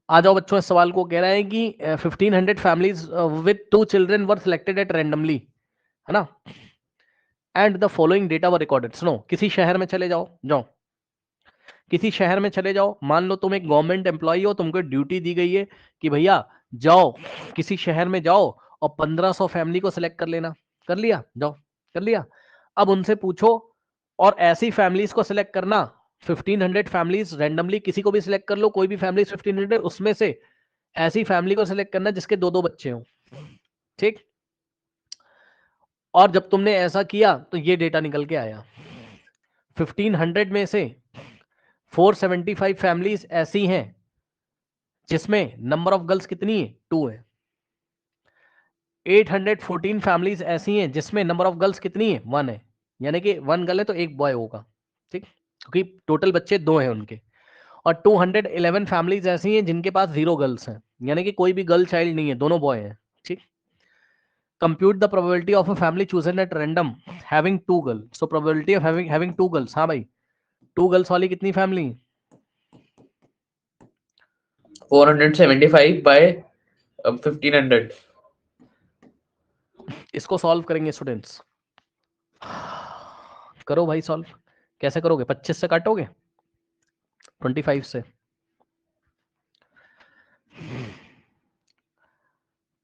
आ जाओ बच्चों, इस सवाल को कह रहा है कि 1500 families with 2 children were selected eight randomly, है ना, and the following data were recorded. सुनो, किसी शहर में चले जाओ, किसी शहर में चले जाओ, मान लो तुम एक गवर्नमेंट एम्प्लॉई हो, तुमको ड्यूटी दी गई है कि भैया जाओ किसी शहर में जाओ और 1500 फैमिली को सिलेक्ट कर लेना। कर लिया? जाओ, कर लिया। अब उनसे पूछो और ऐसी फैमिलीज को सिलेक्ट करना, 1500 फैमिलीज रैंडमली किसी को भी सिलेक्ट कर लो, कोई भी फैमिली 1500, उसमें से ऐसी फैमिली को सिलेक्ट करना जिसके 2-2 बच्चे हों, ठीक। और जब तुमने ऐसा किया तो ये डेटा निकल के आया, 1500 में से 475 फैमिलीज ऐसी हैं जिसमें नंबर ऑफ गर्ल्स कितनी है? 2 है। 814 फैमिलीज ऐसी हैं जिसमें नंबर ऑफ गर्ल्स कितनी है? 1 है। यानी कि 1 गर्ल है तो 1 बॉय होगा, ठीक, क्योंकि टोटल बच्चे 2 हैं उनके। और 211 फैमिलीज ऐसी हैं जिनके पास 0 गर्ल्स हैं, यानी कि कोई भी गर्ल चाइल्ड नहीं है, दोनों बॉय हैं, ठीक। Compute the probability of a family chosen at random having 2 girls. So probability of having 2 girls, हाँ भाई, 2 गर्ल्स वाली कितनी फैमिली? 475 बाय 1500। इसको सॉल्व करेंगे स्टूडेंट्स, करो भाई सॉल्व। कैसे करोगे? 25 से काटोगे, 25 से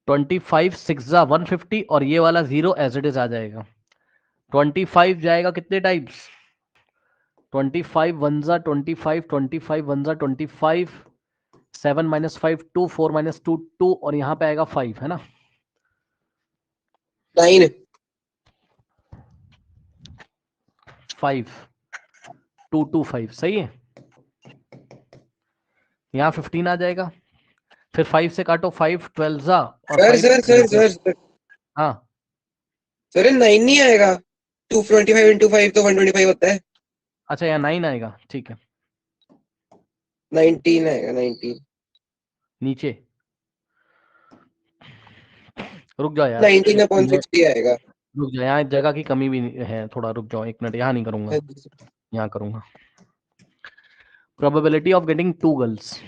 25 6 जा 150 और ये वाला 0 एज इट इज आ जाएगा। 25 जाएगा कितने टाइम्स? 25 1 जा 25, 25 1 जा 25, 7 माइनस 5 2, 4 माइनस 2 2, और यहाँ पे आएगा 5, है ना, 9 5 2 2 5, सही है। यहाँ 15 आ जाएगा, फिर 5 से काटो, 5 12 जा और 5 सर हाँ सर 9 नहीं आएगा, 225 into 5 तो 125 होता है। अच्छा, यहाँ 9 आएगा, ठीक है। 19 आएगा, 19 नीचे रुक जाओ यार, 19/60 आएगा। रुक जाओ, यहाँ जगह की कमी भी है थोड़ा, रुक जाओ 1 मिनट, यहाँ नहीं करूंगा, यहाँ करूंगा। Probability of getting 2 girls,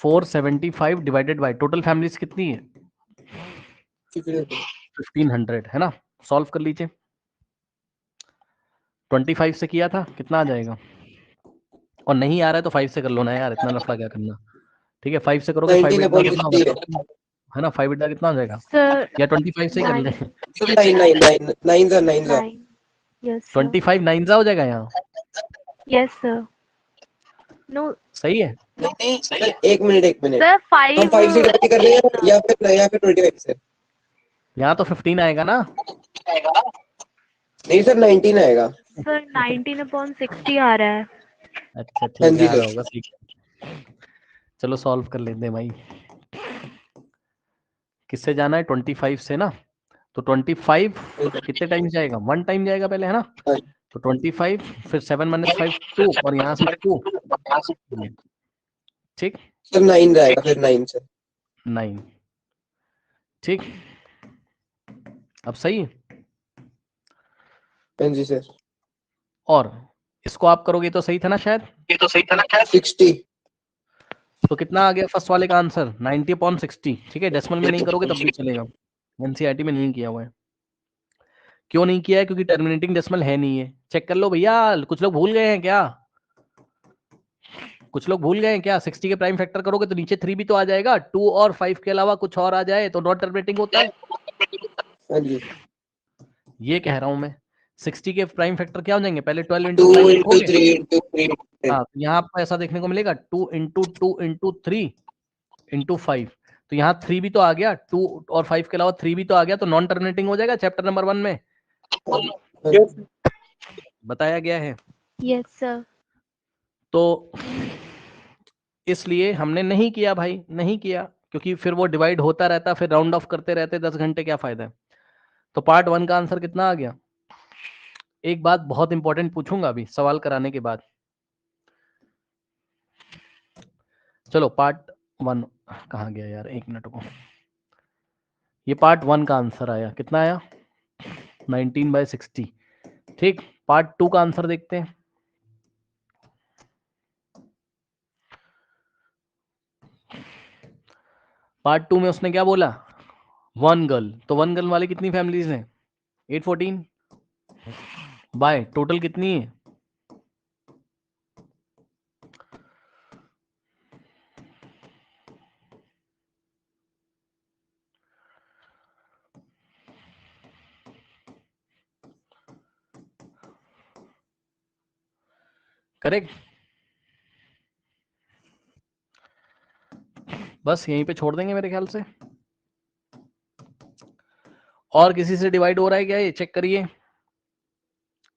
475 divided by total families कितनी है? 1500, है ना। सॉल्व कर लीजिए, 25 से किया था, कितना आ जाएगा? और नहीं आ रहा है तो 5 से कर लो ना यार, इतना लफड़ा क्या करना, ठीक है। 5 से करोगे 5 इतना कितना होगा, है ना, 5 इतना कितना हो जाएगा? या 25 से ही कर ले, 9 Yes, 25 9 हो जाएगा यहाँ, yes, sir. No, सही है। एक मिनट sir, हम 5 से डिवाइड कर रहे हैं या फिर 25 से? यहाँ तो 15 आएगा ना। नहीं सर, 19 आएगा। sir, 19/60 आ रहा है। अच्छा ठीक है, आ रहा होगा, ठीक है। चलो सॉल्व कर लेते हैं भाई। किससे जाना है? 25 से ना, तो 25 कितने टाइम जाएगा? 1 टाइम जाएगा पहले, है ना। तो 25 फिर 7 माइनस 5 2 और यहाँ से 2, ठीक। सर 9 जाएगा फिर 9 से 9, ठीक। अब सही है। हाँ जी सर। और इसको आप करोगे तो सही था ना शायद, ये तो सही था ना क्या? 60। तो कितना आ गया फर्स्ट वाले का आंसर? 90/60, ठीक है। डेसिमल में नहीं करोगे तब भी चलेगा, एनसीईआरटी में नहीं किया हुआ है। क्यों नहीं किया है? क्योंकि टर्मिनेटिंग डेसिमल है नहीं है। चेक कर लो भैया, कुछ लोग भूल गए हैं क्या? कुछ लोग भूल गए हैं क्या? 60 के प्राइम फैक्टर करोगे तो नीचे 3 भी तो आ जाएगा, 2 और 5 के अलावा कुछ और आ जाए तो नॉट टर्मिनेटिंग होता है। हाँ जी, ये कह रहा हूं मैं, 60 के प्राइम फैक्टर क्या हो जाएंगे? पहले 12 2 into 5 into लिखोगे, 3 into 3। हाँ, तो यहाँ आपको ऐसा देखने को मिलेगा 2 into 2 into 3 into 5। तो यहाँ 3 भी तो आ गया, 2 और 5 के अलावा 3 भी तो आ गया, तो नॉन टर्मिनेटिंग हो जाएगा चैप्टर नंबर 1 में, बताया गया है। Yes, sir. तो इसलिए हमने नहीं किया भाई, नहीं किया, क्योंकि फिर वो डिवाइड होता रहता, फिर राउंड ऑफ करते रहते 10 घंटे, क्या फायदा है। तो पार्ट 1 का आंसर कितना आ गया? एक बात बहुत इंपॉर्टेंट पूछूंगा अभी सवाल कराने के बाद। चलो पार्ट 1 कहाँ गया यार, 1 मिनट को। ये पार्ट 1 का आंसर आया, कितना आया? 19/60, ठीक। पार्ट 2 का आंसर देखते हैं। पार्ट 2 में उसने क्या बोला, 1 गर्ल, तो 1 गर्ल वाले कितनी फैमिलीज हैं, 814 बाय टोटल कितनी है, करेक्ट। बस यहीं पे छोड़ देंगे मेरे ख्याल से। और किसी से डिवाइड हो रहा है क्या, ये चेक करिए,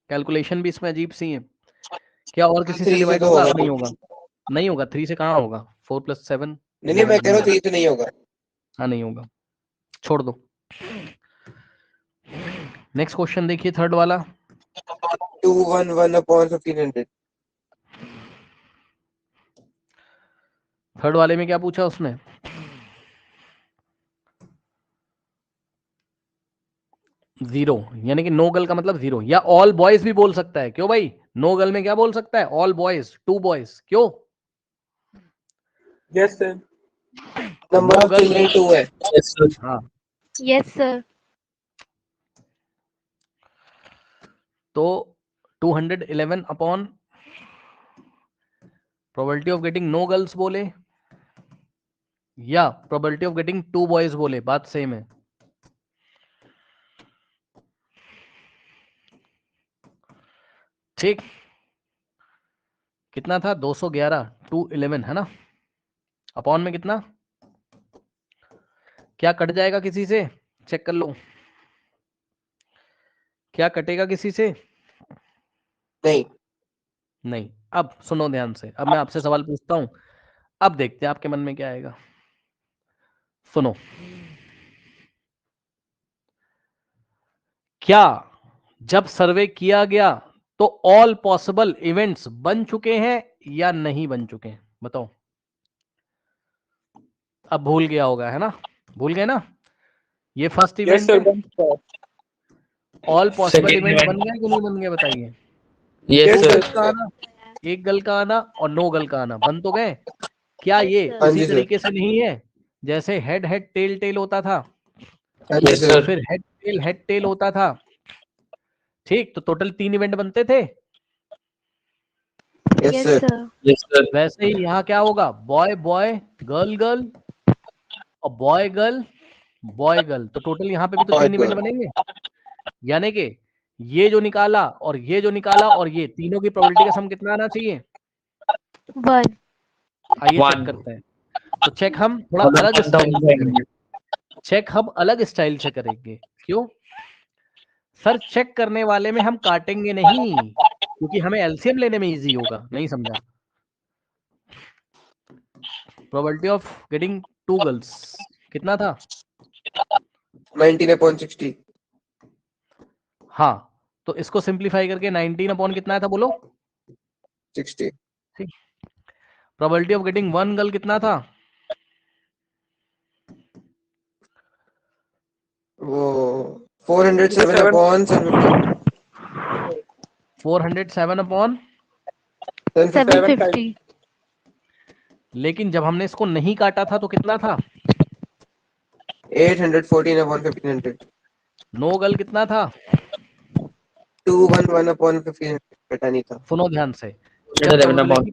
कैलकुलेशन भी इसमें अजीब सी है। क्या और किसी से 3 से डिवाइड तो होगा, होगा। नहीं होगा, नहीं होगा, 3 से कहाँ होगा, 4 + 7 नहीं मैं कह रहा हूँ 3 से नहीं होगा। हाँ नहीं होगा, छोड़ दो। नेक्स्ट क्वेश्चन देखिए, थर्ड वाला। 211 अपॉन 1500। थर्ड वाले में क्या पूछा उसने, जीरो, यानी कि नो गर्ल का मतलब जीरो, या ऑल बॉयज भी बोल सकता है, क्यों भाई, नो गर्ल में क्या बोल सकता है, ऑल बॉयज, 2 बॉयज, क्यों, yes sir. Number no of girl, children 2 है। Yes, sir. हाँ, Yes, sir. तो 211 अपॉन probability of getting no girls बोले या प्रोबेबिलिटी ऑफ गेटिंग 2 बॉयज बोले, बात सेम है। ठीक, कितना था, 211, 211 है ना, अपॉन में कितना, क्या कट जाएगा किसी से, चेक कर लो, क्या कटेगा किसी से, नहीं। नहीं। अब सुनो ध्यान से, अब मैं आपसे सवाल पूछता हूं, अब देखते हैं आपके मन में क्या आएगा, सुनो, क्या जब सर्वे किया गया तो ऑल पॉसिबल इवेंट्स बन चुके हैं या नहीं बन चुके हैं, बताओ। अब भूल गया होगा, है ना, भूल गए ना, ये फर्स्ट इवेंट है, ऑल पॉसिबल Second इवेंट्स बन event. गए कि नहीं बन गए, बताइए। Yes, दो Yes, sir. Girl sir. का आना, एक गर्ल का आना और नो गर्ल का आना, बन तो गए। क्या Yes, ये sir. हाँ उसी जी सर। तरीके से नहीं है जैसे हेड हेड टेल टेल होता था, हाँ जी Yes, सर। sir. फिर हेड टेल होता था, ठीक, तो टोटल 3 इवेंट बनते थे। Yes Yes, sir. sir. Yes, sir. वैसे ही यहाँ क्या होगा, बॉय बॉय गर्ल गर्ल और बॉय गर्ल बॉय गर्ल, तो टोटल यहाँ पे भी तो 3 इवेंट बनेंगे, यानी कि ये जो निकाला और ये जो निकाला और ये तीनों की प्रोबेबिलिटी का सम कितना आना चाहिए, 1. आइए चेक One. करते हैं। तो चेक हम थोड़ा मतलब अलग स्टाइल से 1500. करेंगे, चेक हम अलग स्टाइल से करेंगे, क्यों सर, चेक करने वाले में हम काटेंगे नहीं, क्योंकि हमें एलसीएम लेने में इजी होगा, नहीं समझा, प्रोबेबिलिटी ऑफ गेटिंग 2 गर्ल्स कितना था, 19 अपॉन 60। हाँ, तो इसको सिंप्लीफाई करके 19 अपॉन कितना था बोलो, 60। ठीक, प्रोबेबिलिटी ऑफ गेटिंग 1 गर्ल कितना था, वो 407 अपॉन 750। 407 अपॉन, 750। 750. लेकिन जब हमने इसको नहीं काटा था तो कितना था, 814 अपॉन 1500। नो गर्ल कितना था, 211 अपॉन 1500 कटा नहीं था। सुनो ध्यान से, जब 11 upon.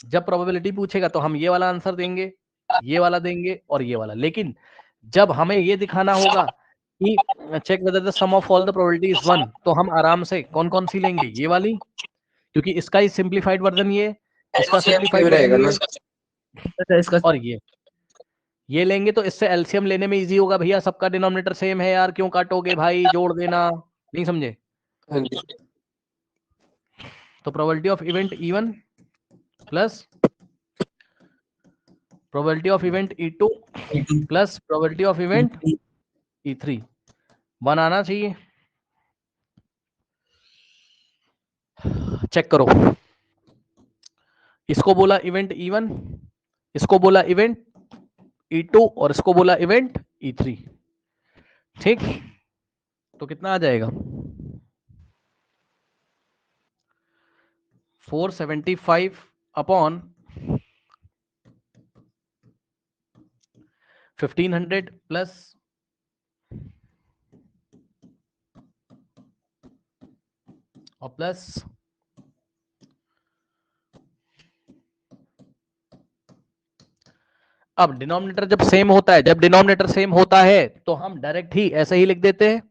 प्रोबेबिलिटी पूछेगा तो हम ये वाला आंसर देंगे, ये वाला देंगे और ये वाला, लेकिन जब हमें ये दिखाना होगा कि check whether the sum of all the probability is 1, तो हम आराम से कौन कौन सी लेंगे, ये वाली, क्योंकि इसका ही सिंप्लीफाइड वर्जन ये, इसका सेम सिंप्लीफाइड रहेगा वर्जन ना। ये, और ये लेंगे तो इससे एलसीएम लेने में इजी होगा, भैया सबका डिनोमिनेटर सेम है यार, क्यों काटोगे भाई, जोड़ देना, नहीं समझे। हाँ जी। तो probability of event E1 plus probability of event E2 plus probability of event E3 बनाना चाहिए, चेक करो, इसको बोला इवेंट E1, इसको बोला इवेंट E2 और इसको बोला इवेंट E3, ठीक, तो कितना आ जाएगा, 475 अपॉन 1500 प्लस और प्लस अब डिनोमिनेटर जब सेम होता है, जब डिनोमिनेटर सेम होता है तो हम डायरेक्ट ही ऐसे ही लिख देते हैं,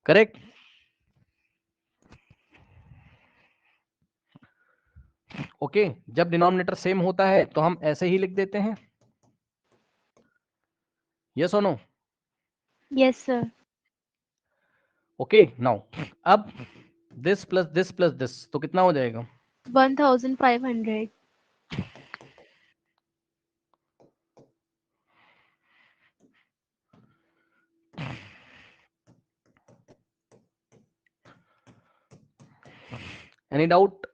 करेक्ट। ओके, जब डिनोमिनेटर सेम होता है तो हम ऐसे ही लिख देते हैं, यस और no? Yes, sir. Okay, now अब this plus this plus this तो कितना हो जाएगा? 1500. Any doubt?